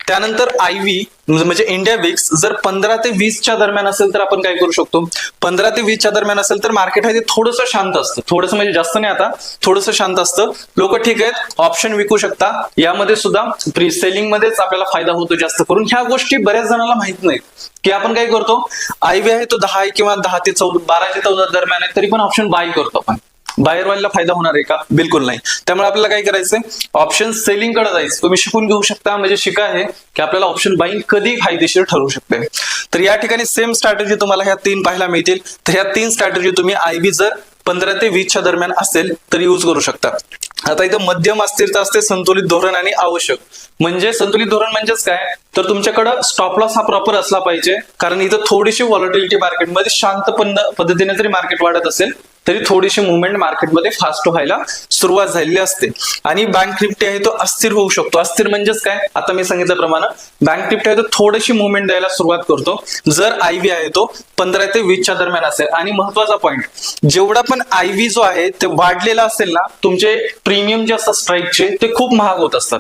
त्यानंतर IV म्हणजे India VIX जर 15 ते 20च्या दरम्यान असेल तर आपण काय करू शकतो, 15 ते 20च्या दरम्यान असेल तर मार्केट आहे ते थोडंसं शांत असतं, थोडंसं म्हणजे जास्त नाही, आता थोडंसं शांत असतं. लोक ठीक आहेत, ऑप्शन विकू शकता. यामध्ये सुद्धा प्री सेलिंग मध्येच आपल्याला फायदा होतो जास्त करून. ह्या गोष्टी बऱ्याच जणांना माहित नाहीत की आपण काय करतो, IV आहे तो 10 किंवा 10 ते 14, 12 ते 14 दरम्यान आहे तरी पण ऑप्शन बाय करतो आपण. बाहेरवाल्याला फायदा होणार आहे का? बिलकुल नाही. त्यामुळे आपल्याला काय करायचंय, ऑप्शन सेलिंग कडे जायचं. तुम्ही शिकून घेऊ शकता, म्हणजे शिका आहे की आपल्याला ऑप्शन बाईंग कधी फायदेशीर ठरू शकते. तर या ठिकाणी सेम स्ट्रॅटेजी तुम्हाला ह्या 3 पाहायला मिळतील. तर ह्या 3 स्ट्रॅटेजी तुम्ही IV जर 15 ते 20च्या दरम्यान असेल तर यूज करू शकता. आता इथं मध्यम अस्थिरता असते, संतुलित धोरण आणि आवश्यक. म्हणजे संतुलित धोरण म्हणजेच काय, तर तुमच्याकडे स्टॉप लॉस हा प्रॉपर असला पाहिजे, कारण इथं थोडीशी व्हॉलॅटिलिटी मार्केटमध्ये शांत पद्धतीने जरी मार्केट वाढत असेल तरी थोडीशी मुवमेंट मार्केटमध्ये फास्ट व्हायला सुरुवात झालेली असते. आणि बँक निफ्टी आहे तो अस्थिर होऊ शकतो. अस्थिर म्हणजेच काय, आता मी सांगितल्याप्रमाणे बँक निफ्टी आहे तो थोडीशी मुवमेंट द्यायला सुरुवात करतो जर IV आहे तो 15 ते 20च्या दरम्यान असेल. आणि महत्वाचा पॉईंट, जेवढा पण IV जो आहे ते वाढलेला असेल ना, तुमचे प्रीमियम जे असतात स्ट्राईकचे ते खूप महाग होत असतात.